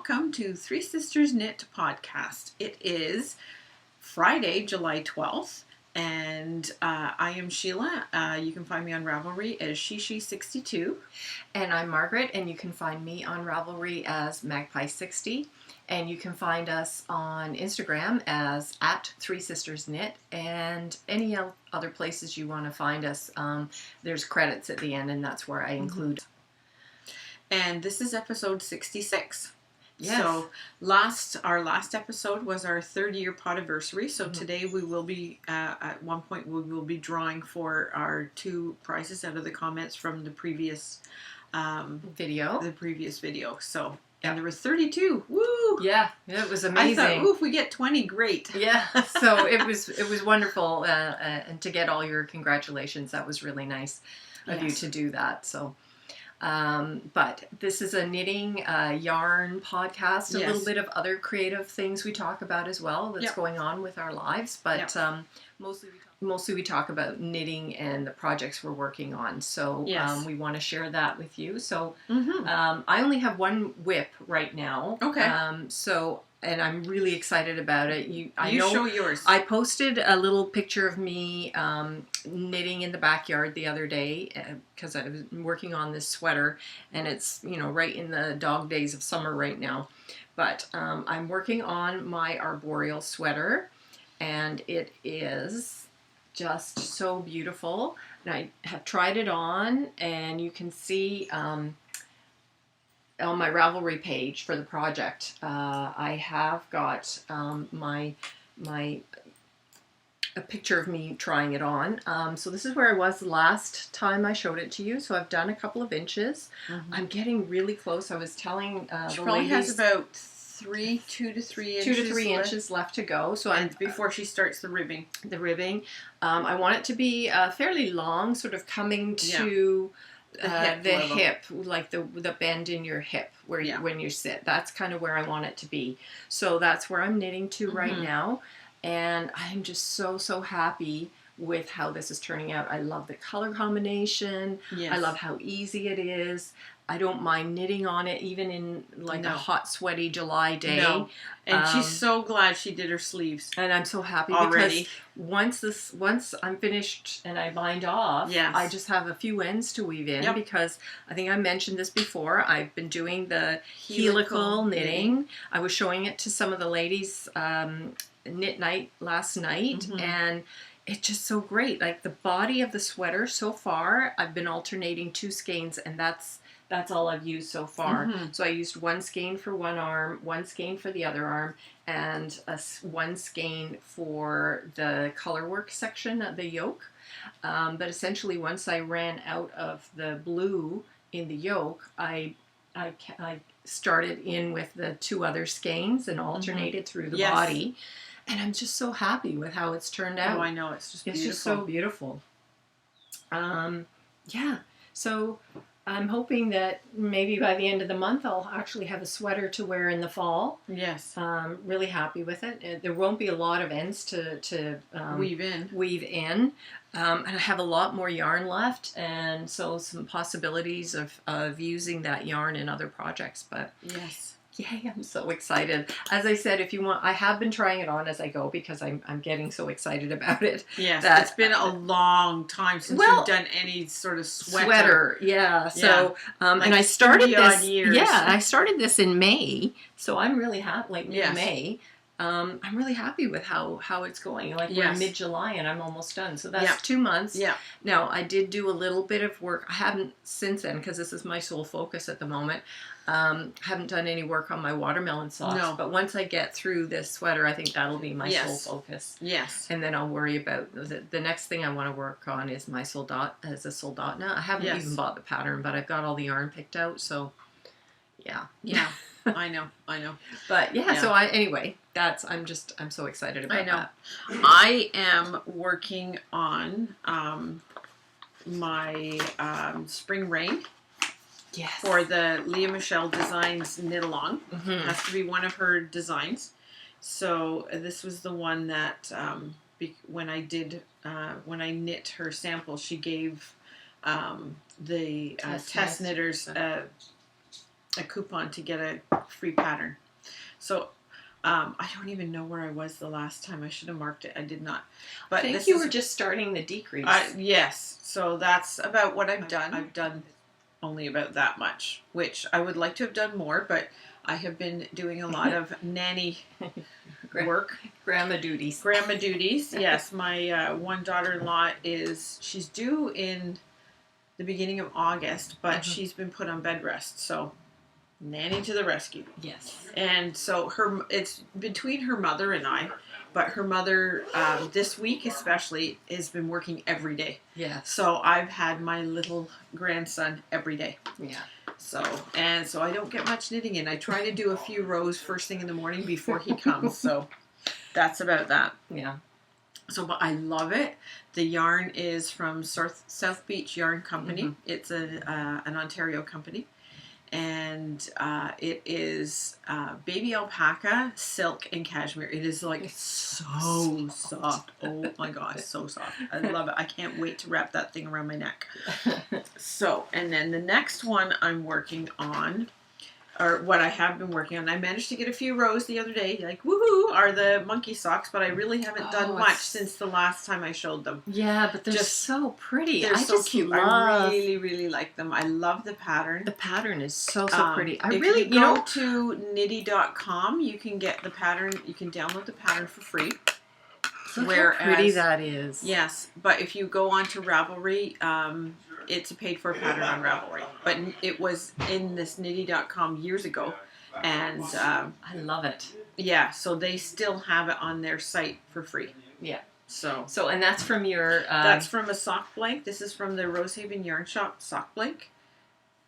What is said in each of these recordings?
welcome to Three Sisters Knit podcast. It is Friday, July 12th, and I am Shelagh. You can find me on Ravelry as Shishi62. And I'm Margaret, and you can find me on Ravelry as Magpie60. And you can find us on Instagram as @3sistersknit, and any other places you want to find us. There's credits at the end, and that's where I include. And this is episode 66. Yes. So our last episode was our 3rd-year podiversary. So today we will be, at one point, we will be drawing for our 2 prizes out of the comments from the previous video. So, and there were 32. Woo! Yeah, it was amazing. I thought, if we get 20, great. Yeah, so it was wonderful, and to get all your congratulations, that was really nice of you to do that. So. But this is a knitting, yarn podcast, a little bit of other creative things we talk about as well that's going on with our lives, but mostly we talk about knitting and the projects we're working on. So we want to share that with you. So I only have one whip right now. Okay. And I'm really excited about it. You show yours. I posted a little picture of me knitting in the backyard the other day because I was working on this sweater, and it's right in the dog days of summer right now. But I'm working on my arboreal sweater, and it is just so beautiful. And I have tried it on, and you can see on my Ravelry page for the project, I have got a picture of me trying it on. So this is where I was the last time I showed it to you. So I've done a couple of inches. I'm getting really close. I was telling she the probably ladies, has about 2 to 3 inches. 2 to 3 inches left to go. So and before she starts the ribbing. I want it to be fairly long, sort of coming to the hip, like the bend in your hip where when you sit. That's kind of where I want it to be. So that's where I'm knitting to right now, and I'm just so happy with how this is turning out. I love the color combination. I love how easy it is. I don't mind knitting on it even in a hot, sweaty July day. No. And she's so glad she did her sleeves. And I'm so happy already. Because once I'm finished and I bind off, I just have a few ends to weave in because I think I mentioned this before. I've been doing the helical knitting. I was showing it to some of the ladies knit night last night, and it's just so great. Like the body of the sweater so far, I've been alternating 2 skeins, and that's all I've used so far. So I used 1 skein for one arm, 1 skein for the other arm, and 1 skein for the colorwork section of the yoke. But essentially, once I ran out of the blue in the yoke, I started in with the 2 other skeins and alternated through the body. And I'm just so happy with how it's turned out. Oh, I know. It's just beautiful. It's just so beautiful. So I'm hoping that maybe by the end of the month I'll actually have a sweater to wear in the fall. Yes. Really happy with it. There won't be a lot of ends to weave in. And I have a lot more yarn left, and so some possibilities of using that yarn in other projects. But yay, I'm so excited. As I said, if you want, I have been trying it on as I go because I'm getting so excited about it. Yes, it's been a long time since you've done any sort of sweater. So, and I started this. Years. I started this in May, so I'm really happy. Like May, I'm really happy with how it's going. Like we're in mid-July and I'm almost done. So that's 2 months. Yeah. Now I did do a little bit of work. I haven't since then because this is my sole focus at the moment. Haven't done any work on my watermelon socks, but once I get through this sweater, I think that'll be my sole focus. Yes. And then I'll worry about the next thing I want to work on is my soldotna. I haven't even bought the pattern, but I've got all the yarn picked out. So, yeah. I know. But so anyway, I'm so excited about that. I am working on my Spring Rain. Yes. For the Leah Michelle Designs Knit Along. It has to be one of her designs. So this was the one that when I knit her sample, she gave the test knitters a coupon to get a free pattern. So I don't even know where I was the last time. I should have marked it. I did not. But I think you were just starting the decrease. Yes. So that's about what I've done. I've done only about that much, which I would like to have done more, but I have been doing a lot of nanny work. Grandma duties. Grandma duties, yes. My one daughter-in-law she's due in the beginning of August, but she's been put on bed rest, so nanny to the rescue. Yes. And so it's between her mother and I, but her mother, this week especially, has been working every day. Yeah. So I've had my little grandson every day. Yeah. So I don't get much knitting in. I try to do a few rows first thing in the morning before he comes. So that's about that. Yeah. So, but I love it. The yarn is from South Beach Yarn Company. It's an Ontario company. And it is baby alpaca, silk, and cashmere. It is like so soft. Oh my gosh, so soft. I love it. I can't wait to wrap that thing around my neck. So, and then the next one I'm working on, or what I have been working on, I managed to get a few rows the other day, like woohoo, are the monkey socks, but I really haven't done much since the last time I showed them. Yeah, but they're just so pretty. They're so cute. I really, really like them. I love the pattern. The pattern is so pretty. If you go to knitty.com, you can get the pattern, you can download the pattern for free. Look how pretty that is. Yes, but if you go on to Ravelry, it's a paid-for pattern on Ravelry. But it was in this knitty.com years ago, and I love it. Yeah, so they still have it on their site for free. Yeah. So and that's from your... that's from a sock blank. This is from the Rosehaven Yarn Shop sock blank,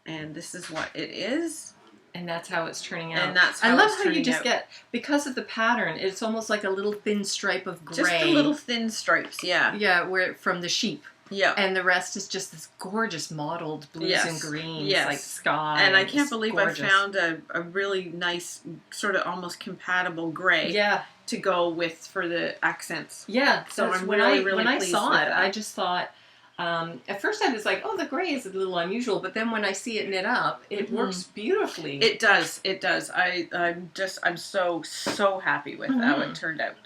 and this is what it is. And that's how it's turning out. And that's how I love how you just get, because of the pattern, it's almost like a little thin stripe of gray. Just the little thin stripes, yeah. Yeah, from the sheep. Yeah. And the rest is just this gorgeous mottled blues and greens, like sky. And I can't believe I found a really nice, sort of almost compatible gray to go with for the accents. Yeah. So I'm really when I pleased saw with it, that. I just thought, at first I was like, oh, the gray is a little unusual, but then when I see it knit up, it works beautifully. It does. It does. I'm so happy with how it turned out.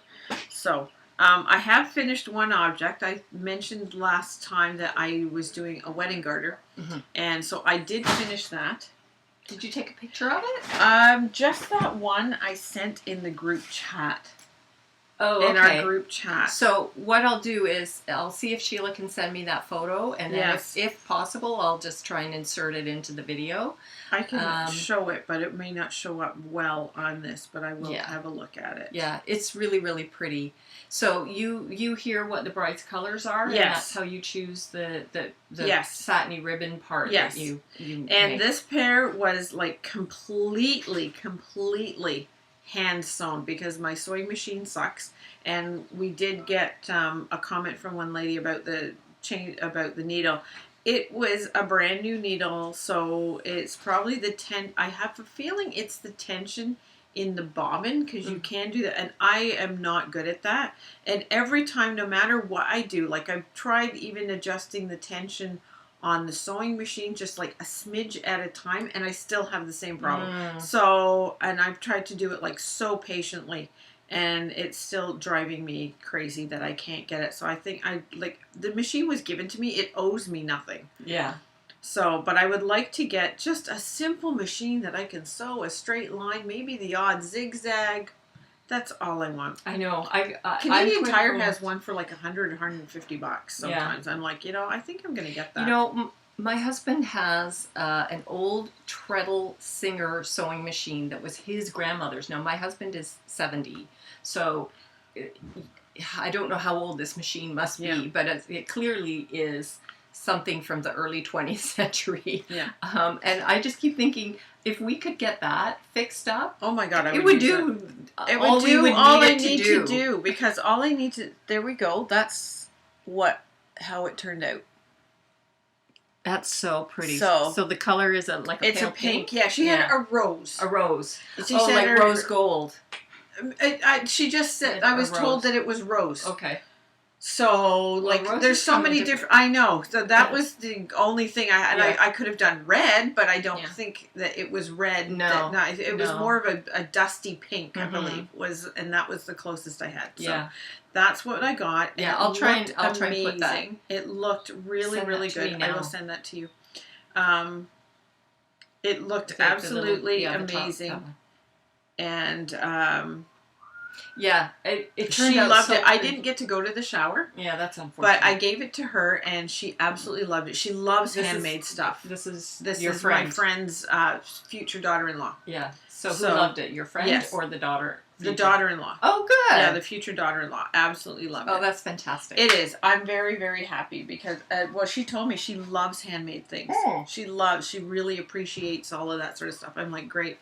So, I have finished one object. I mentioned last time that I was doing a wedding garter, and so I did finish that. Did you take a picture of it? Just that one I sent in the group chat. Oh, okay. In our group chat. So what I'll do is I'll see if Shelagh can send me that photo, and then if possible, I'll just try and insert it into the video. I can show it, but it may not show up well on this, but I will have a look at it. Yeah, it's really, really pretty. So you hear what the bride's colors are, and that's how you choose the satiny ribbon part that you and make. This pair was like completely hand sewn because my sewing machine sucks, and we did get a comment from one lady about the needle. It was a brand new needle, so it's probably I have a feeling it's the tension in the bobbin, because you can do that, and I am not good at that. And every time, no matter what I do, like I've tried even adjusting the tension on the sewing machine just like a smidge at a time, and I still have the same problem. So, and I've tried to do it like so patiently, and it's still driving me crazy that I can't get it. So I think the machine was given to me, it owes me nothing. Yeah. So, but I would like to get just a simple machine that I can sew a straight line, maybe the odd zigzag. That's all I want. I know. Canadian Tire has one for like $100, $150 sometimes. Yeah. I'm like, I think I'm going to get that. My husband has an old treadle Singer sewing machine that was his grandmother's. Now, my husband is 70, so I don't know how old this machine must be, but it clearly is something from the early 20th century. Yeah. And I just keep thinking, if we could get that fixed up, oh my God, it would do all I need to do. Because all I need to, there we go. That's how it turned out. That's so pretty. So the color is it's a pink. Yeah, she had a rose. A rose. She said rose gold. She just said, I was told that it was rose. Okay. So, like, there's so many different. I know. So that was the only thing I had. I could have done red, but I don't think that it was red. No, it was more of a dusty pink, I believe, and that was the closest I had. So that's what I got. Yeah, I'll try and put that. It looked really, really good. I will send that to you. It looked absolutely amazing, and it turned out she loved it. I didn't get to go to the shower. Yeah, that's unfortunate. But I gave it to her, and she absolutely loved it. She loves handmade stuff. This is my friend's future daughter-in-law. Yeah. So who loved it? Your friend or the daughter? The daughter-in-law. Oh, good. Yeah, the future daughter-in-law absolutely loved it. Oh, that's fantastic. It is. I'm very, very happy because, she told me she loves handmade things. Oh. She really appreciates all of that sort of stuff. I'm like, great.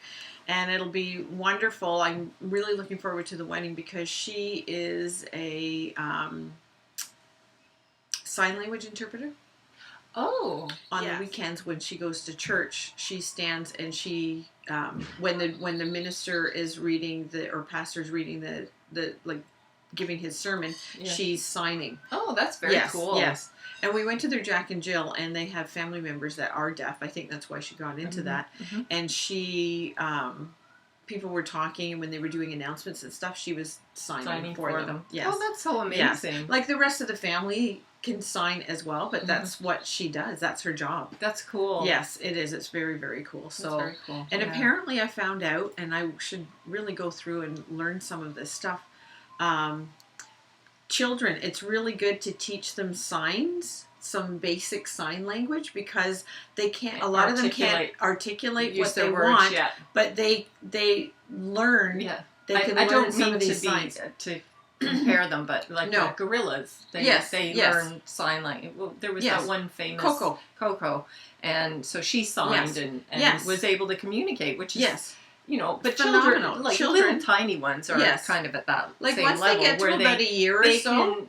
And it'll be wonderful. I'm really looking forward to the wedding because she is a sign language interpreter. Oh, on the weekends when she goes to church, she stands and she when the minister is reading or pastor's reading the giving his sermon, she's signing. Oh, that's very cool. Yes. And we went to their Jack and Jill, and they have family members that are deaf. I think that's why she got into that. Mm-hmm. And she, people were talking, and when they were doing announcements and stuff, she was signing for them. Yes. Oh, that's so amazing. Yes. Like the rest of the family can sign as well, but that's what she does. That's her job. That's cool. Yes, it is. It's very, very cool. That's very cool. And apparently I found out, and I should really go through and learn some of this stuff. Children, it's really good to teach them signs, some basic sign language, because they can't. A lot of them can't articulate what they want, but they learn. Yeah, they can learn don't some mean of these signs. To compare them, but like gorillas, they learn sign language. Well, there was that one famous Coco, and so she signed and was able to communicate, which is but phenomenal. Children, little tiny ones are kind of at that same once level they get to where about a year or so,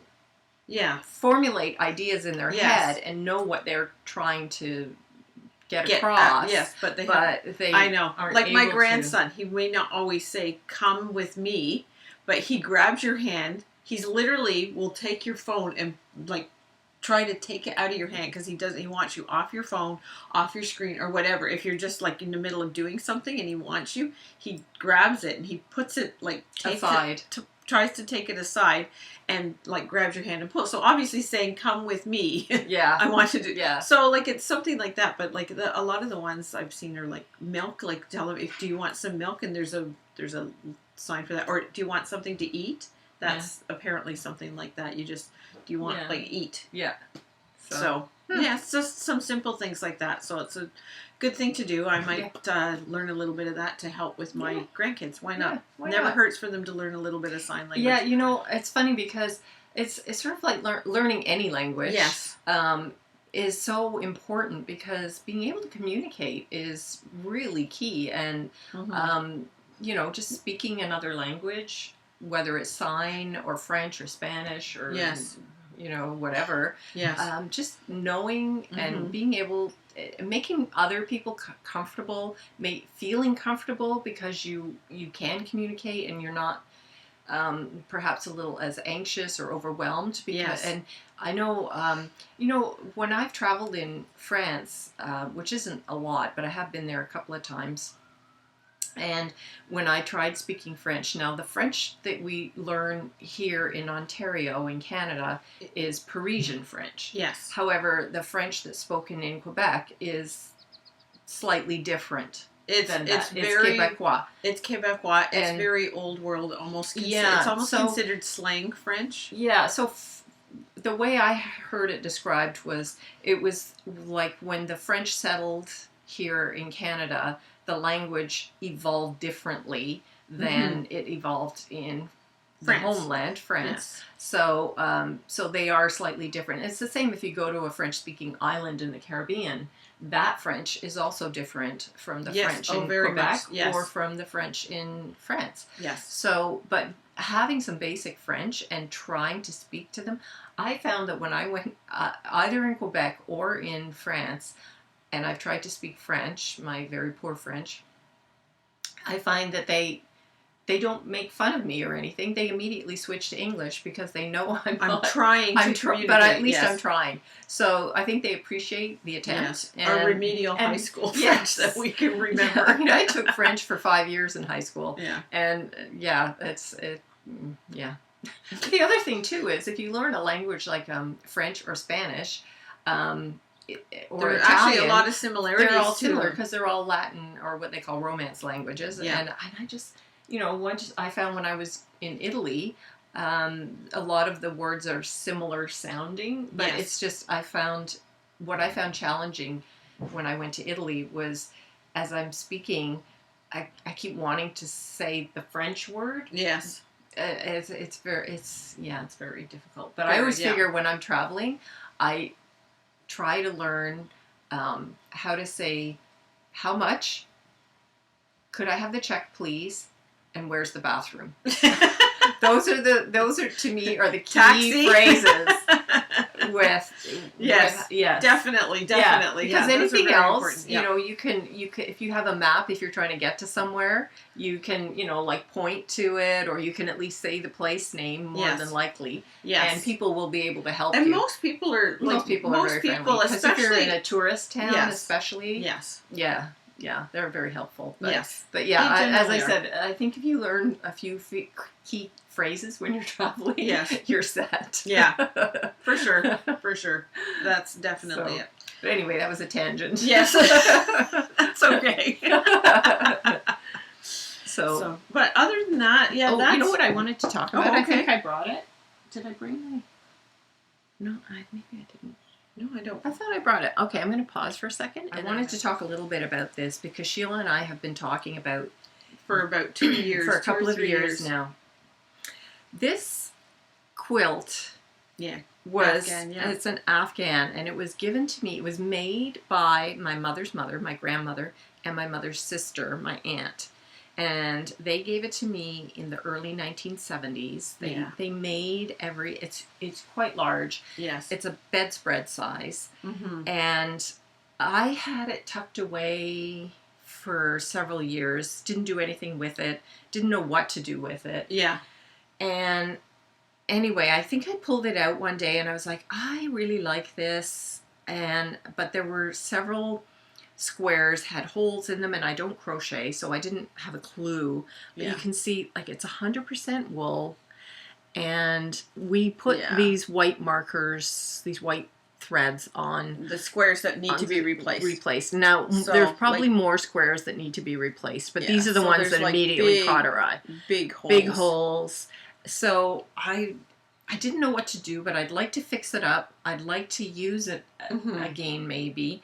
can formulate ideas in their head and know what they're trying to get across. But they I know. Like my grandson, he may not always say, "Come with me," but he grabs your hand. He's literally will take your phone and try to take it out of your hand because he wants you off your phone, off your screen, or whatever. If you're just in the middle of doing something and he wants you, he grabs it and he puts it aside. Tries to take it aside and grabs your hand and pulls. So obviously saying, "Come with me." Yeah, I want to do. Yeah. So it's something like that. But a lot of the ones I've seen are milk. Tell them, do you want some milk? And there's a sign for that. Or do you want something to eat? That's apparently something like that. Do you want eat? Yeah. So it's just some simple things like that. So it's a good thing to do. I might learn a little bit of that to help with my grandkids. Why not? Never hurts for them to learn a little bit of sign language. Yeah, it's funny because it's sort of like learning any language. Yes. Is so important because being able to communicate is really key. And, just speaking another language, whether it's sign or French or Spanish or whatever. Yes. Just knowing and being able, making other people comfortable, feeling comfortable because you can communicate and you're not perhaps a little as anxious or overwhelmed. And I know, when I've traveled in France, which isn't a lot, but I have been there a couple of times. And when I tried speaking French, now the French that we learn here in Ontario, in Canada, is Parisian French. Yes. However, the French that's spoken in Quebec is slightly different. It's Quebecois. It's Quebecois. It's very old world, almost. It's almost considered slang French. Yeah. So the way I heard it described was, it was like when the French settled here in Canada, the language evolved differently than it evolved in the homeland, France. Yes. So they are slightly different. It's the same if you go to a French-speaking island in the Caribbean. That French is also different from the French in Quebec or from the French in France. Yes. So, but having some basic French and trying to speak to them, I found that when I went either in Quebec or in France, and I've tried to speak French, my very poor French, I find that they they don't make fun of me or anything. They immediately switch to English because they know I'm trying to communicate. But at least I'm trying. So I think they appreciate the attempt. Yes. Our remedial high school French that we can remember. Yeah. I mean, I took French for 5 years in high school. Yeah. And yeah. The other thing too is if you learn a language like French or Spanish, or there Italian, are actually a lot of similarities. They're all similar because they're all Latin or what they call Romance languages. Yeah. And I just, I found when I was in Italy, a lot of the words are similar sounding, but it's just what I found challenging when I went to Italy was as I'm speaking, I keep wanting to say the French word. Yes. It's very difficult. But I always figure when I'm traveling, I try to learn how to say, how much, could I have the check please, and where's the bathroom? Those are to me are the key Taxi. phrases. Definitely. Because anything else, you can if you have a map, if you're trying to get to somewhere, you can like point to it, or you can at least say the place name more than likely. Yes. And people will be able to help you. And most people are very friendly. Because if you're in a tourist town, especially. Yes. Yeah, they're very helpful. But, yes. But yeah, as I said, I think if you learn a few key phrases when you're traveling, you're set. Yeah, for sure. That's definitely it. But anyway, that was a tangent. Yes. That's okay. So, but other than that, that's... you know what I wanted to talk about? Oh, okay. I think I brought it. Did I bring my... No, maybe I didn't. No, I don't. I thought I brought it. Okay, I'm going to pause for a second. I wanted to talk a little bit about this because Sheila and I have been talking about... For about 2 years. For a couple of years now. This quilt was... Afghan, It's an Afghan, and it was given to me. It was made by my mother's mother, my grandmother, and my mother's sister, my aunt. And they gave it to me in the early 1970s. They made it's quite large. Yes. It's a bedspread size. Mm-hmm. And I had it tucked away for several years. Didn't do anything with it. Didn't know what to do with it. Yeah. And anyway, I think I pulled it out one day and I was like, I really like this. But there were several squares had holes in them, and I don't crochet, so I didn't have a clue. But you can see, like, it's 100% wool, and we put these white markers, these white threads on the squares that need to be replaced. Now, there's probably more squares that need to be replaced, but these are the ones that immediately caught our eye. Big holes. Big holes. So I didn't know what to do, but I'd like to fix it up. I'd like to use it again, maybe.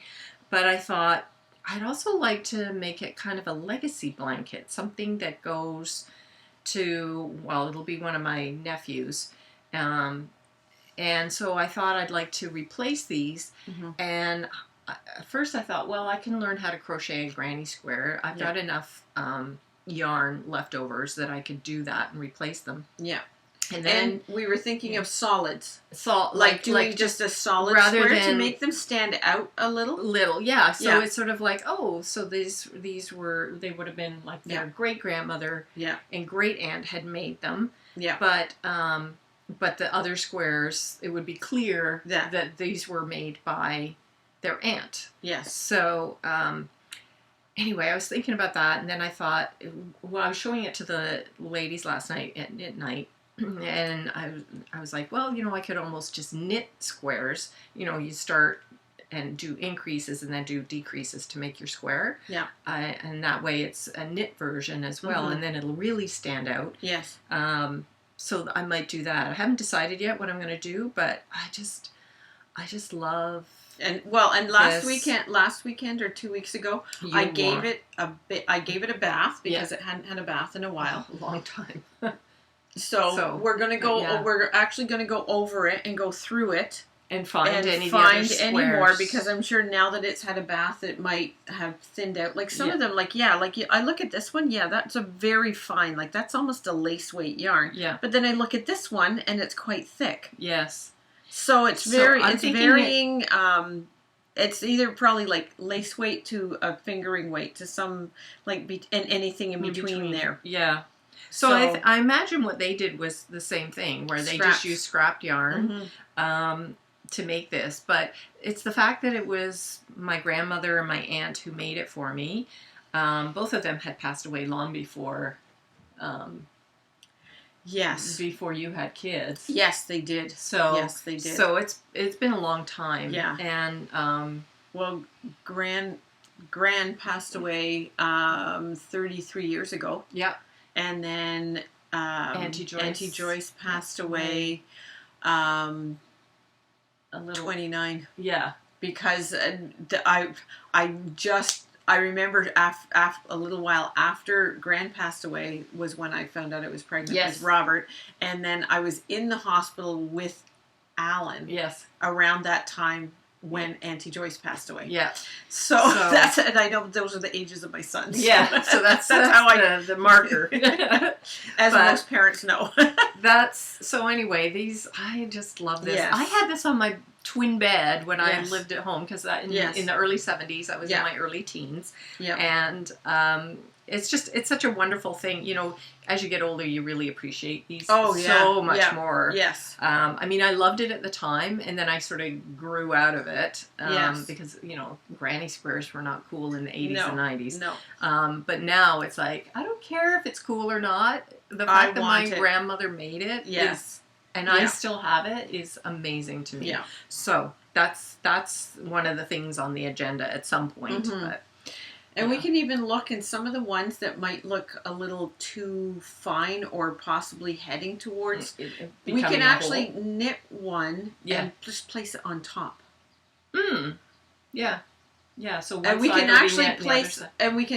But I thought I'd also like to make it kind of a legacy blanket, something that goes to, well, it'll be one of my nephews. And so I thought I'd like to replace these. Mm-hmm. And at first I thought, well, I can learn how to crochet a granny square. I've got enough yarn leftovers that I could do that and replace them. Yeah. And we were thinking of solids. Doing just a solid rather square than, to make them stand out a little. Yeah. So it's sort of like, so these they would have been like their great grandmother and great aunt had made them. Yeah. But the other squares, it would be clear that these were made by their aunt. Yes. So anyway, I was thinking about that, and then I thought, well, I was showing it to the ladies last night at night. And I was like, well, I could almost just knit squares. You start and do increases and then do decreases to make your square. Yeah. And that way it's a knit version as well, and then it'll really stand out. Yes. So I might do that. I haven't decided yet what I'm going to do, but I just love. And last weekend or 2 weeks ago, I gave it a bath because it hadn't had a bath in a while. A long time. So we're gonna go. We're actually gonna go over it and go through it and find any more, because I'm sure now that it's had a bath, it might have thinned out. Like some of them, I look at this one. Yeah, that's a very fine. Like that's almost a lace weight yarn. Yeah. But then I look at this one and it's quite thick. Yes. So it's varying. It's either probably like lace weight to a fingering weight to some and anything in between there. Yeah. So I imagine what they did was the same thing, where they just used scrapped yarn to make this. But it's the fact that it was my grandmother and my aunt who made it for me. Both of them had passed away long before. Yes. Before you had kids. Yes, they did. So yes, they did. So it's been a long time. Yeah. And well, Gran passed away 33 years ago. Yeah. And then Auntie Joyce passed away a little 29. Yeah. Because I remember a little while after Gran passed away was when I found out I was pregnant with Robert, and then I was in the hospital with Alan. Yes. Around that time when Auntie Joyce passed away. Yeah. So that's, and I know those are the ages of my sons. Yeah. So that's how the marker. As most parents know. So anyway, I just love this. Yes. I had this on my twin bed when I lived at home, because in the early 70s, I was in my early teens. Yeah. And it's such a wonderful thing. You know, as you get older, you really appreciate these so much more. Yes. I mean, I loved it at the time, and then I sort of grew out of it because, you know, granny squares were not cool in the 80s and 90s. No. But now it's like, I don't care if it's cool or not. The fact that my grandmother made it is, and I still have it, is amazing to me. Yeah. So that's one of the things on the agenda at some point. But, and we can even look in some of the ones that might look a little too fine or possibly heading towards. We can actually knit one and just place it on top. Yeah. Yeah. So one we can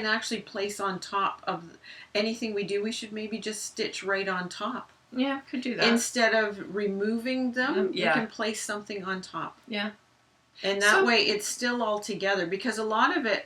actually place on top of anything we do. We should maybe just stitch right on top. Yeah, could do that. Instead of removing them, you can place something on top. Yeah. And that way it's still all together, because a lot of it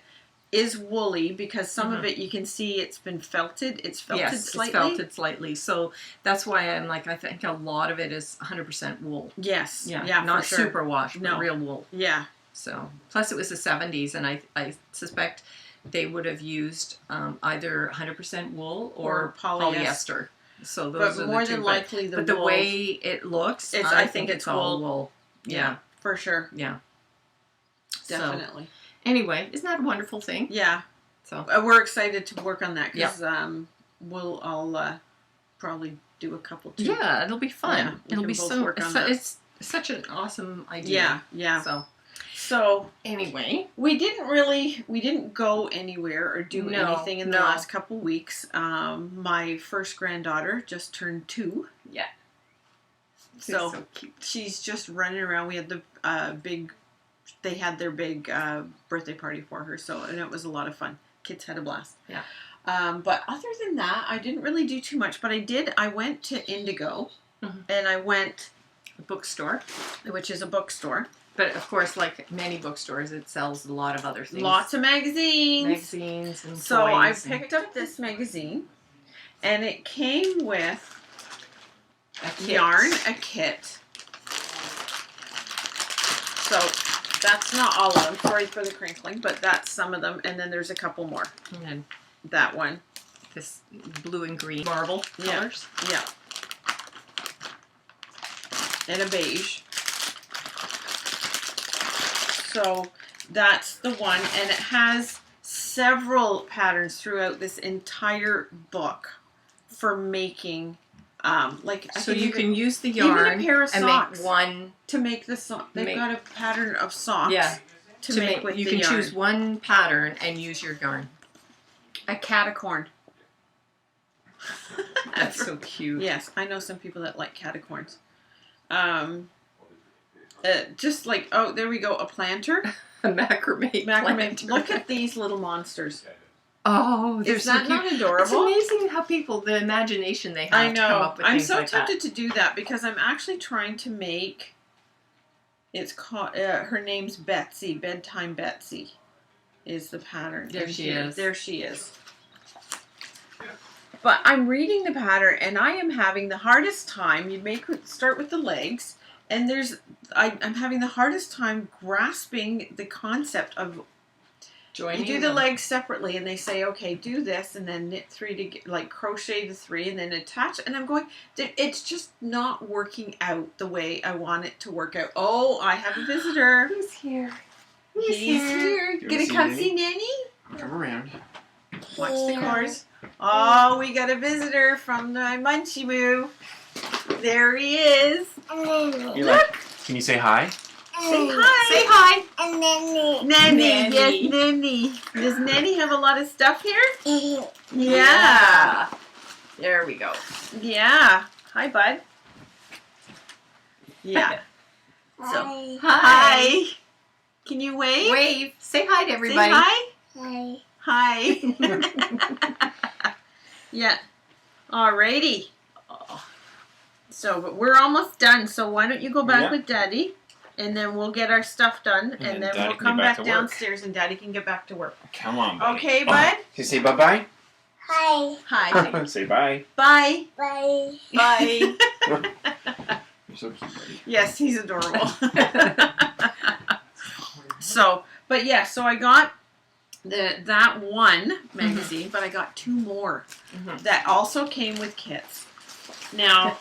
is woolly, because some of it you can see it's been felted. It's felted slightly. It's felted slightly. So that's why I'm like, I think a lot of it is 100% wool. Yes. Yeah. Yeah, not superwash, but real wool. Yeah. So, plus it was the 70s, and I suspect they would have used either 100% wool or polyester. So those are more the two. Than likely the but the way it looks, I think it's all wool. Yeah, for sure. Yeah, definitely. So, anyway, isn't that a wonderful thing? Yeah. So we're excited to work on that, because I'll probably do a couple too. Yeah, it'll be fun. Yeah, it'll be it's such an awesome idea. Yeah. Yeah. So anyway, we didn't go anywhere or do anything in the last couple weeks. My first granddaughter just turned 2. Yeah. So cute. She's just running around. We had the they had their big birthday party for her, and it was a lot of fun. Kids had a blast. Yeah. But other than that, I didn't really do too much. But I went to Indigo, and I went a bookstore, which is a bookstore. But of course, like many bookstores, it sells a lot of other things. Lots of magazines. Magazines and so I picked up this magazine, and it came with a kit. So that's not all of them. Sorry for the crinkling, but that's some of them. And then there's a couple more. And then that one. This blue and green marble colors. Yeah. And a beige. So that's the one, and it has several patterns throughout this entire book for making, so you can use the yarn even a pair of and socks make one to make the sock. They've got a pattern of socks. Yeah. To make with you the can yarn. Choose one pattern and use your yarn. A catacorn. That's so cute. Yes, I know some people that like catacorns. Just like, there we go, a planter. A macrame planter. Look at these little monsters. Oh, they're so cute. Not adorable? It's amazing how the imagination they have to come up with things like that. I'm so tempted to do that, because I'm actually trying to make, it's called, her name's Betsy, Bedtime Betsy is the pattern. There she is. There she is. But I'm reading the pattern, and I am having the hardest time. Start with the legs. And I'm having the hardest time grasping the concept of Joining you do the them. legs separately, and they say, okay, do this, and then knit 3 to like crochet the 3, and then attach. And I'm going, it's just not working out the way I want it to work out. Oh, I have a visitor. Who's here? He's here. Gonna come see Nanny? Come around. Watch the cars. Oh, we got a visitor from the Munchie Moo. There he is. Look. Can you say hi? Say hi. Say hi. Nanny. Yes, Nanny. Does Nanny have a lot of stuff here? Yeah. There we go. Yeah. Hi, bud. Yeah. So, hi. Can you wave? Wave. Say hi to everybody. Say hi. Hi. Yeah. Alrighty. So, but we're almost done. So why don't you go back with Daddy, and then we'll get our stuff done, and then we'll come back downstairs, and Daddy can get back to work. Come on, buddy. Okay, bud? Can you say bye-bye? Hi. Hi. Say bye. Bye. Bye. Bye. You're so cute, buddy. Yes, he's adorable. So, but yeah, so I got that one magazine, but I got 2 more that also came with kits. Now,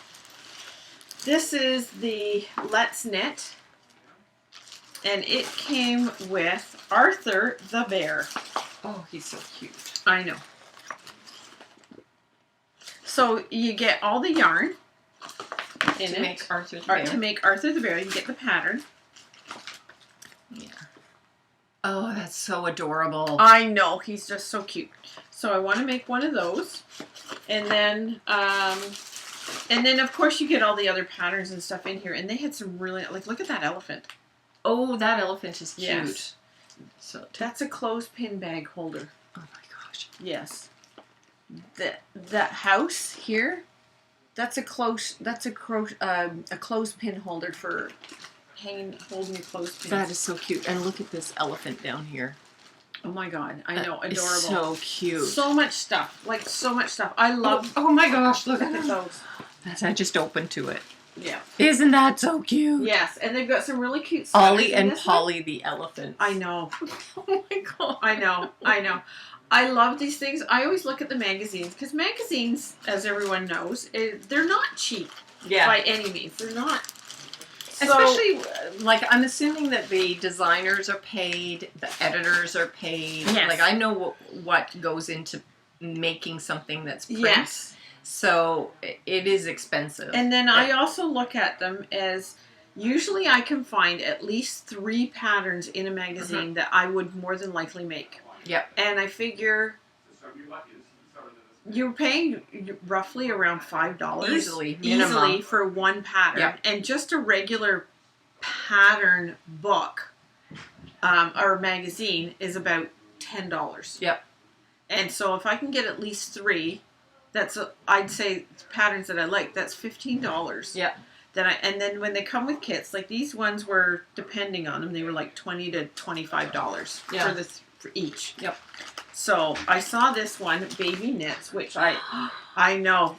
this is the Let's Knit, and it came with Arthur the Bear. Oh, he's so cute. I know. So you get all the yarn in To it. make Arthur the Bear. To make Arthur the Bear, you get the pattern. Yeah. Oh, that's so adorable. I know, he's just so cute. So I want to make one of those, and then of course you get all the other patterns and stuff in here. And they had some really look at that elephant. Oh, that elephant is cute. Yes. So That's a clothespin bag holder. oh my gosh. Yes. That house here, that's a clothespin holder for holding your clothespins. That is so cute. And look at this elephant down here. Oh my god, I know, It's adorable. so cute. So much stuff, so much stuff. I love. Oh my gosh, look Look at those. I just opened to it. Yeah. Isn't that so cute? Yes, and they've got some really cute stuff. Ollie and Polly the elephant. I know. Oh my god. I know. I love these things. I always look at the magazines, because magazines, as everyone knows, they're not cheap by any means. They're not. Especially, like, I'm assuming that the designers are paid, the editors are paid. Yes. Like, I know what goes into making something that's print. Yes. So, it is expensive. And then I also look at them as, usually I can find at least 3 patterns in a magazine that I would more than likely make. Yep. And I figure you're paying roughly around $5 easily for one pattern. Yep. And just a regular pattern book or magazine is about $10. Yep. And so if I can get at least 3, I'd say patterns that I like, that's $15. Yep. And then when they come with kits, like these ones were, depending on them, they were like $20 to $25 for each. Yep. So I saw this one, Baby Knits, which I know.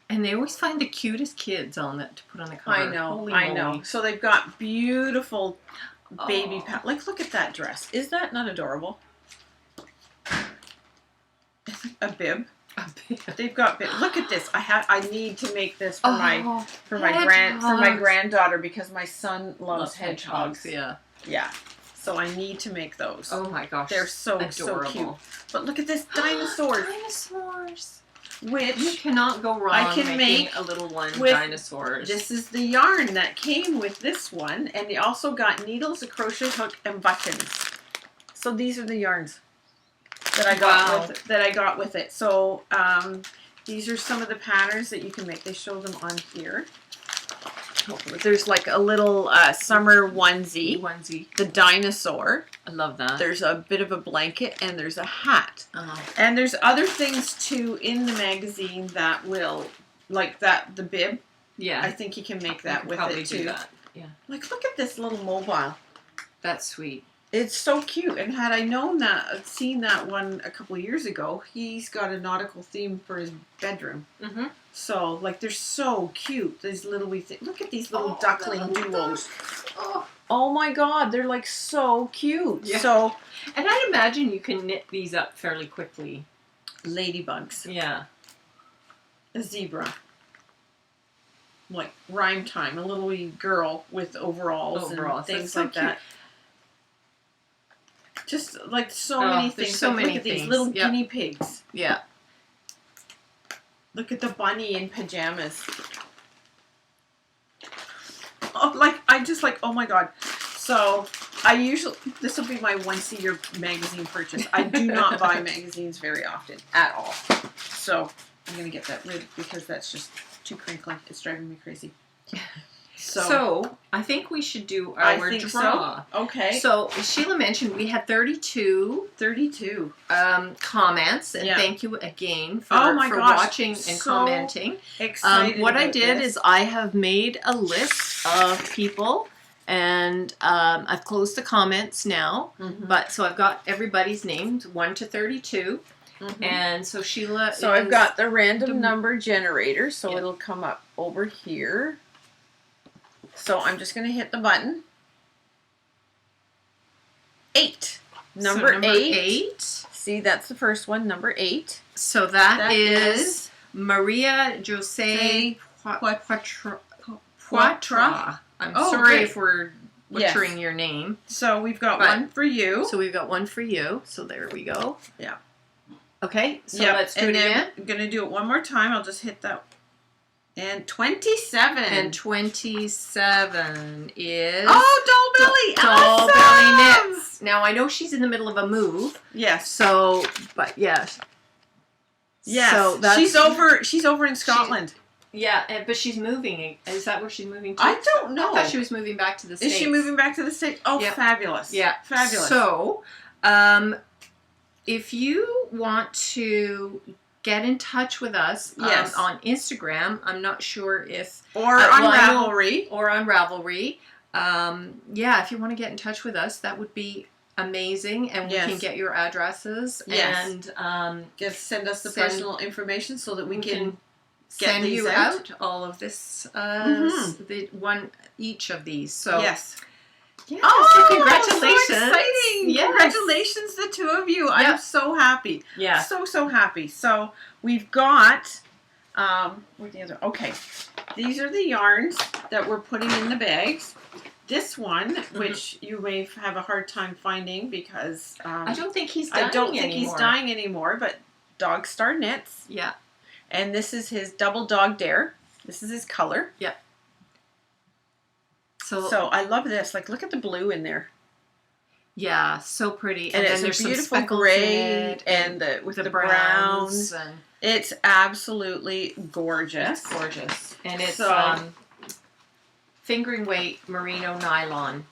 And they always find the cutest kids on that to put on the cover. I know. Holy So they've got beautiful baby like, look at that dress. Is that not adorable? A bib. They've got bib. Look at this. I need to make this for my granddaughter, because my son loves hedgehogs. Yeah. So I need to make those. Oh my gosh. They're so cute. But look at this dinosaur. Dinosaurs. Which you cannot go wrong. I can make a little one with dinosaurs. This is the yarn that came with this one, and you also got needles, a crochet hook, and buttons. So these are the yarns that I got with it. So these are some of the patterns that you can make. They show them on here. There's like a little summer onesie. The dinosaur. I love that. There's a bit of a blanket, and there's a hat. And there's other things too in the magazine that will, like that, the bib. Yeah. I think you can make that with it too. Do that. Yeah. Like, look at this little mobile. That's sweet. It's so cute. And had I seen that one a couple of years ago, he's got a nautical theme for his bedroom. Mm-hmm. So, like, they're so cute. These little look at these little duckling duos. Oh my God, they're like so cute. Yeah. So, and I'd imagine you can knit these up fairly quickly. Ladybugs. Yeah. A zebra. Like rhyme time. A little wee girl with overalls and things so like cute. that. Just like so many things. So like, many look at things. these little Yep. guinea pigs. Yeah. Look at the bunny in pajamas. Oh, like I just like, oh my God. So I usually, this will be my once a year magazine purchase. I do not buy magazines very often at all. So I'm going to get that rid because that's just too crinkly. It's driving me crazy. So I think we should do our draw. So. Okay. So Sheila mentioned we had 32 comments, and thank you again for watching and commenting. Excited what I did is I have made a list of people, and I've closed the comments now. But so I've got everybody's names 1 to 32, and so Sheila. So I've got the random number generator, so it'll come up over here. So I'm just going to hit the button. 8. Number 8. See, that's the first one, number 8. So that is Maria Jose Poitra. I'm sorry if we're butchering your name. So we've got one for you. So we've got one for you. So there we go. Yeah. Okay, so let's do it again. I'm going to do it one more time. I'll just hit that. And 27. And 27 is... Oh, Doll Belly! Doll Awesome! Belly Knits. Now, I know she's in the middle of a move. Yes. So, but yes. Yes. So that's, she's over in Scotland. But she's moving. Is that where she's moving to? I don't know. I thought she was moving back to the States. Is she moving back to the States? Oh, fabulous. Yeah. Fabulous. So, if you want to get in touch with us on Instagram, I'm not sure if... Or on Ravelry. Or on Ravelry. If you want to get in touch with us, that would be amazing, and we can get your addresses and send us the personal information so that we can send you out all of this, each of these. So yes. Yeah, so congratulations. So exciting. Yes. Congratulations, the two of you. I'm so happy. Yeah. So happy. So we've got, where's the other? Okay. These are the yarns that we're putting in the bags. This one, which you may have a hard time finding because... I don't think he's dying anymore. But Dog Star Knits. Yeah. And this is his Double Dog Dare. This is his color. Yeah. So I love this. Like, look at the blue in there. Yeah, so pretty. And it's a beautiful gray and with the browns. And it's absolutely gorgeous. It's gorgeous. And it's fingering weight merino nylon.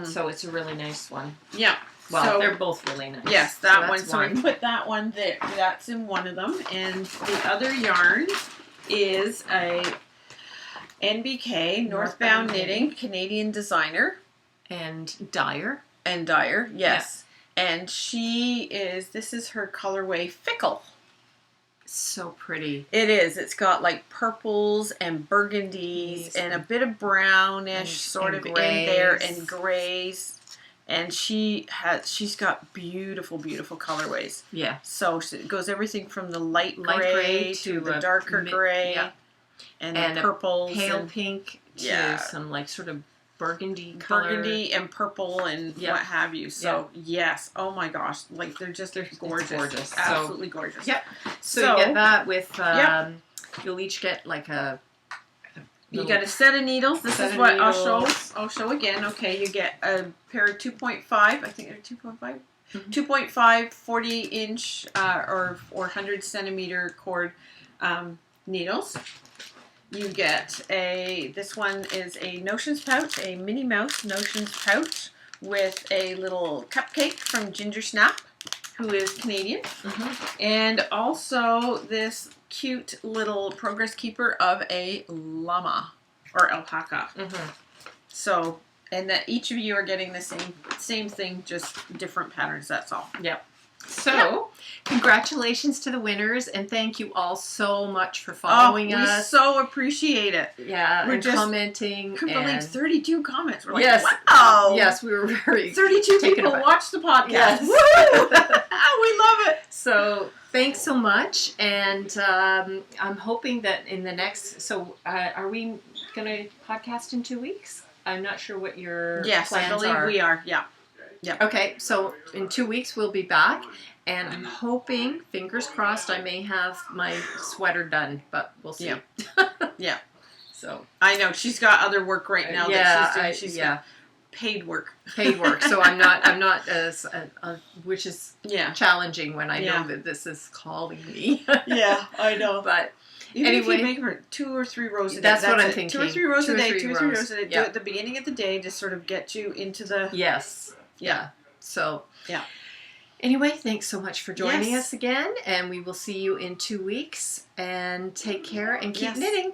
So it's a really nice one. Yeah. Well, they're both really nice. Yes, that one. So we put that one there. That's in one of them. And the other yarn is a... NBK, Northbound Knitting, Canadian designer. And dyer. Yes. Yeah. And this is her colorway Fickle. So pretty. It is. It's got like purples and burgundies and a bit of brownish sort of grays in there and grays. And she's got beautiful, beautiful colorways. Yeah. So it goes everything from the light gray to the darker gray. Yeah. And the purples, pale pink to some like sort of burgundy and purple and what have you. So yes, oh my gosh, like they're gorgeous, absolutely gorgeous. Yep. So you get that with you'll each get like a. You get a set of needles. This is what I'll show again. Okay, you get a pair of 2.5. I think they're 2.5. 2.5 40-inch or 100 centimeter cord needles. You get this one is a Notions pouch, a Minnie Mouse Notions pouch with a little cupcake from Ginger Snap, who is Canadian. And also this cute little progress keeper of a llama or alpaca. So, and that each of you are getting the same thing, just different patterns, that's all. Yep. So, congratulations to the winners, and thank you all so much for following us. We so appreciate it. Yeah, and commenting. Couldn't believe 32 comments. We're like, yes, wow. Yes, we were very 32 people watched the podcast. Yes. Woo! We love it. So, thanks so much, and I'm hoping that in the next. So, are we going to podcast in 2 weeks? I'm not sure what your plans are. Yes, I believe we are. Yeah. Yeah. Okay, so in 2 weeks we'll be back, and I'm hoping, fingers crossed, I may have my sweater done, but we'll see. Yeah. Yeah. So I know she's got other work right now. Yeah, that she's got paid work. Paid work. So I'm not as which is challenging when I know that this is calling me. Yeah, I know. But even anyway, if you make her 2 or 3 rows a day. That's what I'm thinking. 2 or 3 rows a day. 2 or 3 rows a day. Yeah. Do it at the beginning of the day to sort of get you into the. Yes. Yeah. So. Yeah. Anyway, thanks so much for joining us again, and we will see you in 2 weeks. And take care and keep knitting.